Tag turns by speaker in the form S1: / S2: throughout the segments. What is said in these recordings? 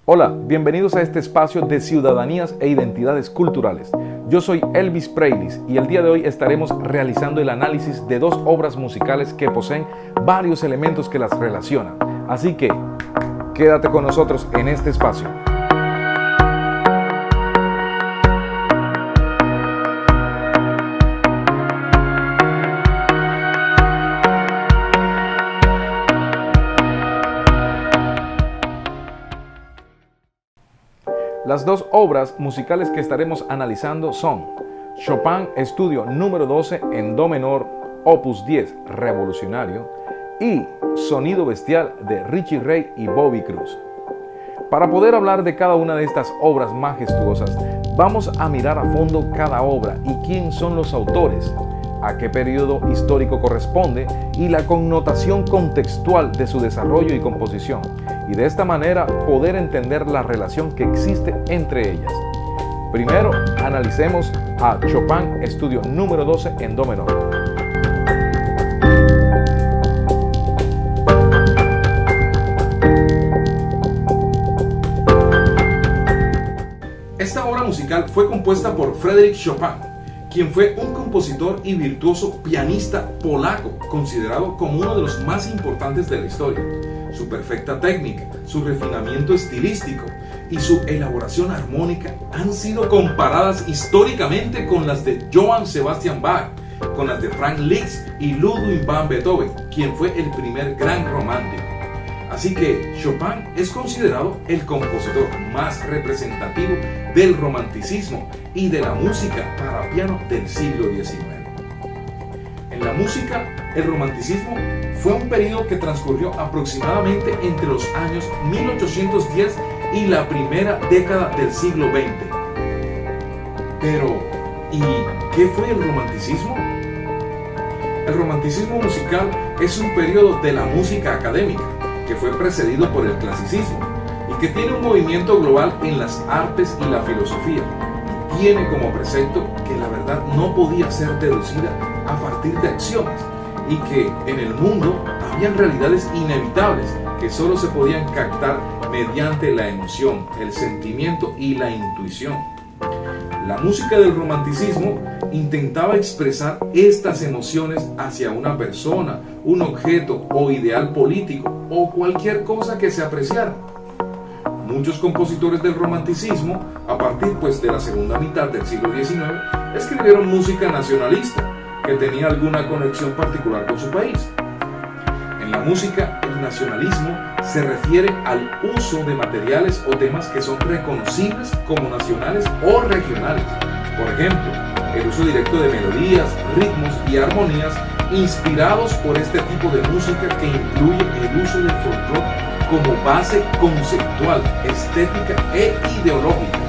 S1: Hola, bienvenidos a este espacio de ciudadanías e identidades culturales. Yo soy Elvis Prelis y el día de hoy estaremos realizando el análisis de dos obras musicales que poseen varios elementos que las relacionan. Así que, quédate con nosotros en este espacio. Las dos obras musicales que estaremos analizando son Chopin Estudio número 12 en Do menor, Opus 10, Revolucionario, y Sonido Bestial de Richie Ray y Bobby Cruz. Para poder hablar de cada una de estas obras majestuosas, vamos a mirar a fondo cada obra y quién son los autores, a qué periodo histórico corresponde y la connotación contextual de su desarrollo y composición, y de esta manera poder entender la relación que existe entre ellas. Primero, analicemos a Chopin Estudio número 12 en Do menor. Esta obra musical fue compuesta por Frédéric Chopin, quien fue un compositor y virtuoso pianista polaco, considerado como uno de los más importantes de la historia. Su perfecta técnica, su refinamiento estilístico y su elaboración armónica han sido comparadas históricamente con las de Johann Sebastian Bach, con las de Franz Liszt y Ludwig van Beethoven, quien fue el primer gran romántico. Así que Chopin es considerado el compositor más representativo del romanticismo y de la música para piano del siglo XIX. En la música, el romanticismo fue un periodo que transcurrió aproximadamente entre los años 1810 y la primera década del siglo XX. Pero, ¿y qué fue el romanticismo? El romanticismo musical es un periodo de la música académica que fue precedido por el clasicismo y que tiene un movimiento global en las artes y la filosofía. Tiene como precepto que la verdad no podía ser deducida a partir de axiomas y que en el mundo habían realidades inevitables que solo se podían captar mediante la emoción, el sentimiento y la intuición. La música del romanticismo intentaba expresar estas emociones hacia una persona, un objeto o ideal político o cualquier cosa que se apreciara. Muchos compositores del romanticismo, a partir de la segunda mitad del siglo XIX, escribieron música nacionalista que tenía alguna conexión particular con su país. En la música, el nacionalismo se refiere al uso de materiales o temas que son reconocibles como nacionales o regionales. Por ejemplo, el uso directo de melodías, ritmos y armonías inspirados por este tipo de música que incluye el uso del folclore como base conceptual, estética e ideológica.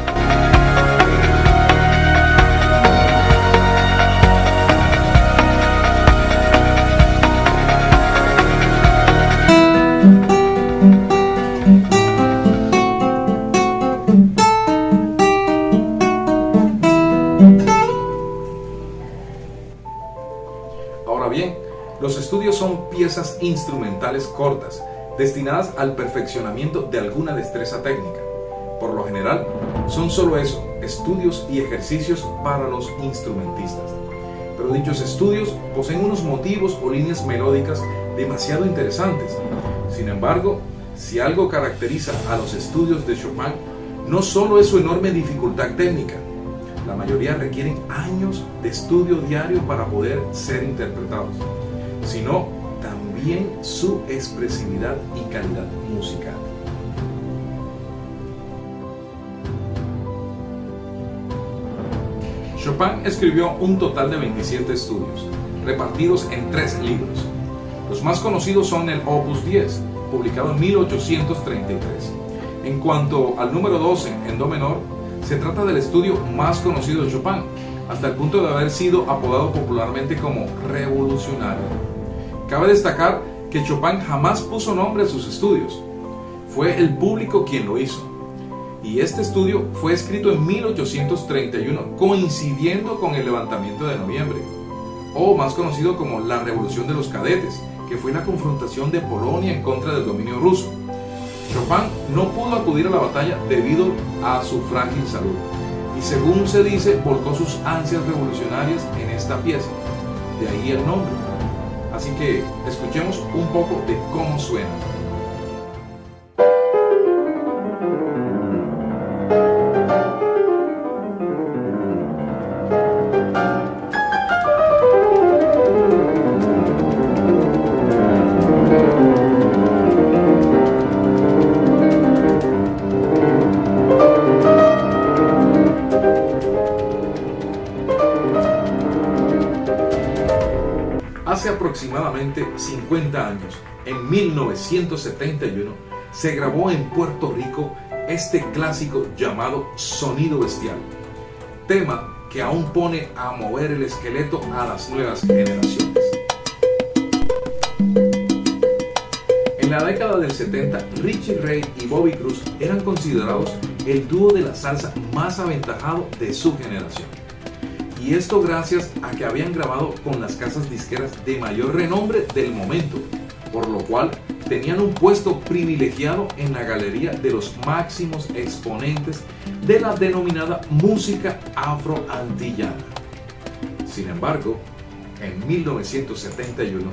S1: Ahora bien, los estudios son piezas instrumentales cortas, destinadas al perfeccionamiento de alguna destreza técnica. Por lo general, son solo eso, estudios y ejercicios para los instrumentistas. Pero dichos estudios poseen unos motivos o líneas melódicas demasiado interesantes. Sin embargo, si algo caracteriza a los estudios de Chopin, no solo es su enorme dificultad técnica. La mayoría requieren años de estudio diario para poder ser interpretados, sino también su expresividad y calidad musical. Chopin escribió un total de 27 estudios, repartidos en 3 libros. Los más conocidos son el Opus 10, publicado en 1833. En cuanto al número 12 en Do menor, se trata del estudio más conocido de Chopin, hasta el punto de haber sido apodado popularmente como Revolucionario. Cabe destacar que Chopin jamás puso nombre a sus estudios. Fue el público quien lo hizo. Y este estudio fue escrito en 1831, coincidiendo con el levantamiento de noviembre, o más conocido como la Revolución de los Cadetes, que fue la confrontación de Polonia en contra del dominio ruso. Chopin no pudo acudir a la batalla debido a su frágil salud y, según se dice, volcó sus ansias revolucionarias en esta pieza, de ahí el nombre. Así que escuchemos un poco de cómo suena. Hace aproximadamente 50 años, en 1971, se grabó en Puerto Rico este clásico llamado Sonido Bestial, tema que aún pone a mover el esqueleto a las nuevas generaciones. En la década del 70, Richie Ray y Bobby Cruz eran considerados el dúo de la salsa más aventajado de su generación. Y esto gracias a que habían grabado con las casas disqueras de mayor renombre del momento, por lo cual tenían un puesto privilegiado en la galería de los máximos exponentes de la denominada música afroantillana. Sin embargo, en 1971,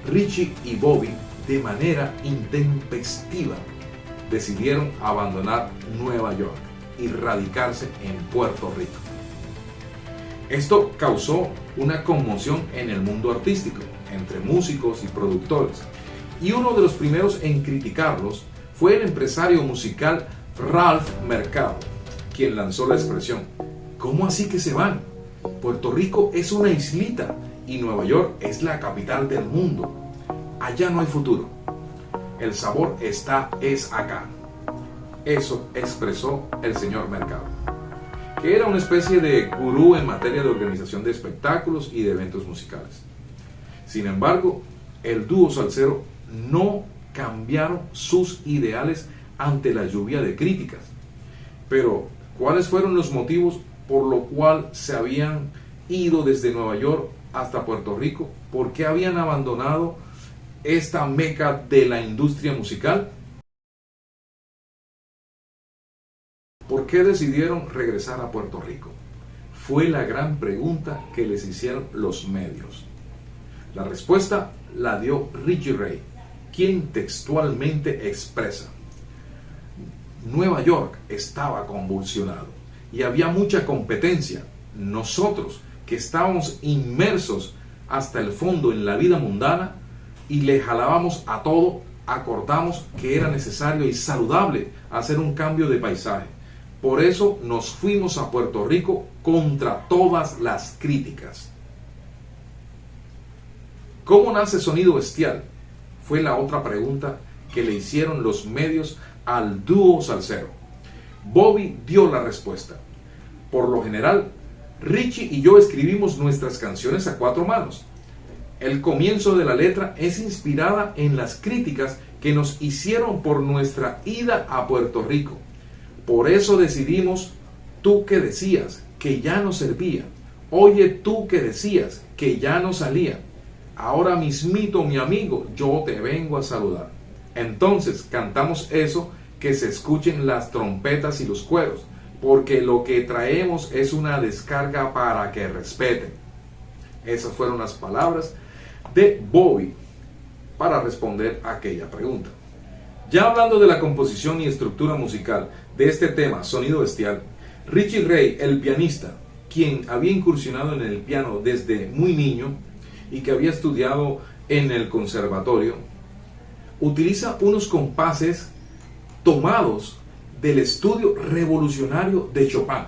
S1: Richie y Bobby, de manera intempestiva, decidieron abandonar Nueva York y radicarse en Puerto Rico. Esto causó una conmoción en el mundo artístico, entre músicos y productores, y uno de los primeros en criticarlos fue el empresario musical Ralph Mercado, quien lanzó la expresión: ¿cómo así que se van? Puerto Rico es una islita y Nueva York es la capital del mundo. Allá no hay futuro. El sabor es acá. Eso expresó el señor Mercado, que era una especie de gurú en materia de organización de espectáculos y de eventos musicales. Sin embargo, el dúo salsero no cambiaron sus ideales ante la lluvia de críticas. Pero, ¿cuáles fueron los motivos por lo cual se habían ido desde Nueva York hasta Puerto Rico? ¿Por qué habían abandonado esta meca de la industria musical? ¿Por qué decidieron regresar a Puerto Rico? Fue la gran pregunta que les hicieron los medios. La respuesta la dio Richie Ray, quien textualmente expresa: Nueva York estaba convulsionado y había mucha competencia. Nosotros, que estábamos inmersos hasta el fondo en la vida mundana y le jalábamos a todo, acordamos que era necesario y saludable hacer un cambio de paisaje. Por eso nos fuimos a Puerto Rico contra todas las críticas. ¿Cómo nace Sonido Bestial? Fue la otra pregunta que le hicieron los medios al dúo salsero. Bobby dio la respuesta: por lo general, Richie y yo escribimos nuestras canciones a cuatro manos. El comienzo de la letra es inspirada en las críticas que nos hicieron por nuestra ida a Puerto Rico. Por eso decidimos: tú que decías que ya no servía, oye tú que decías que ya no salía, ahora mismito mi amigo yo te vengo a saludar. Entonces cantamos eso, que se escuchen las trompetas y los cueros, porque lo que traemos es una descarga para que respeten. Esas fueron las palabras de Bobby para responder a aquella pregunta. Ya hablando de la composición y estructura musical de este tema, Sonido Bestial, Richie Ray, el pianista, quien había incursionado en el piano desde muy niño y que había estudiado en el conservatorio, utiliza unos compases tomados del estudio revolucionario de Chopin.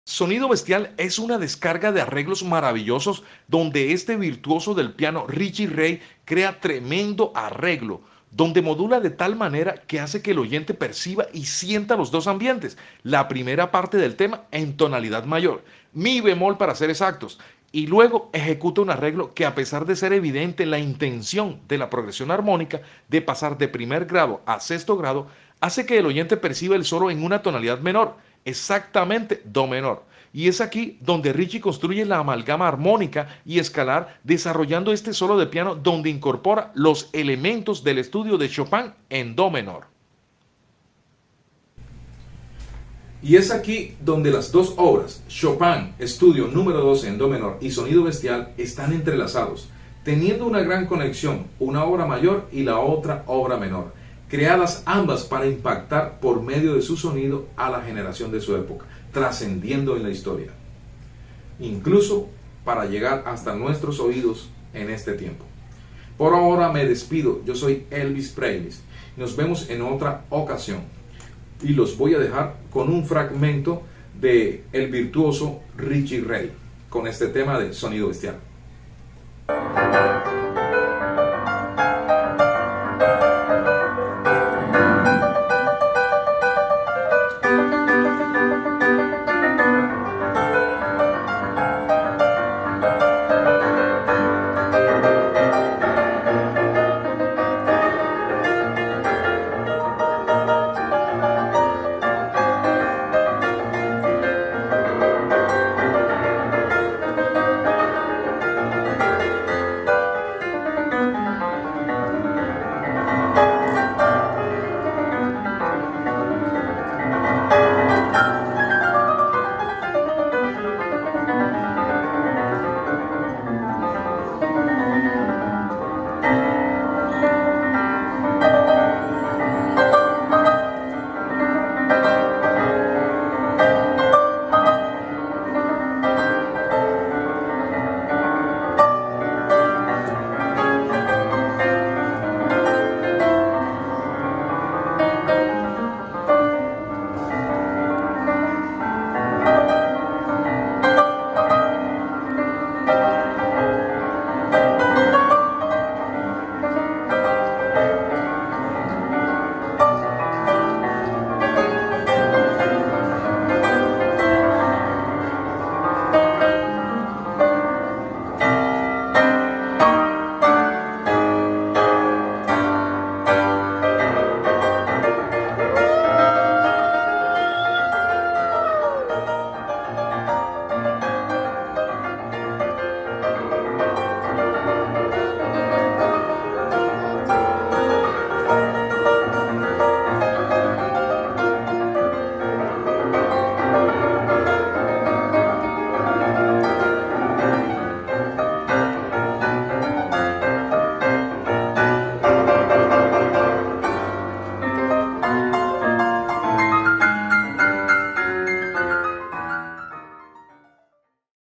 S1: Sonido Bestial es una descarga de arreglos maravillosos donde este virtuoso del piano, Richie Ray, crea tremendo arreglo, donde modula de tal manera que hace que el oyente perciba y sienta los dos ambientes. La primera parte del tema en tonalidad mayor, mi bemol para ser exactos, y luego ejecuta un arreglo que, a pesar de ser evidente la intención de la progresión armónica de pasar de primer grado a sexto grado, hace que el oyente perciba el solo en una tonalidad menor, exactamente do menor. Y es aquí donde Richie construye la amalgama armónica y escalar, desarrollando este solo de piano donde incorpora los elementos del estudio de Chopin en do menor. Y es aquí donde las dos obras, Chopin, Estudio número 12 en Do menor y Sonido Bestial, están entrelazados, teniendo una gran conexión, una obra mayor y la otra obra menor, creadas ambas para impactar por medio de su sonido a la generación de su época, trascendiendo en la historia, incluso para llegar hasta nuestros oídos en este tiempo. Por ahora me despido, yo soy Elvis Presley, nos vemos en otra ocasión y los voy a dejar con un fragmento de el virtuoso Richie Ray con este tema de Sonido Bestial.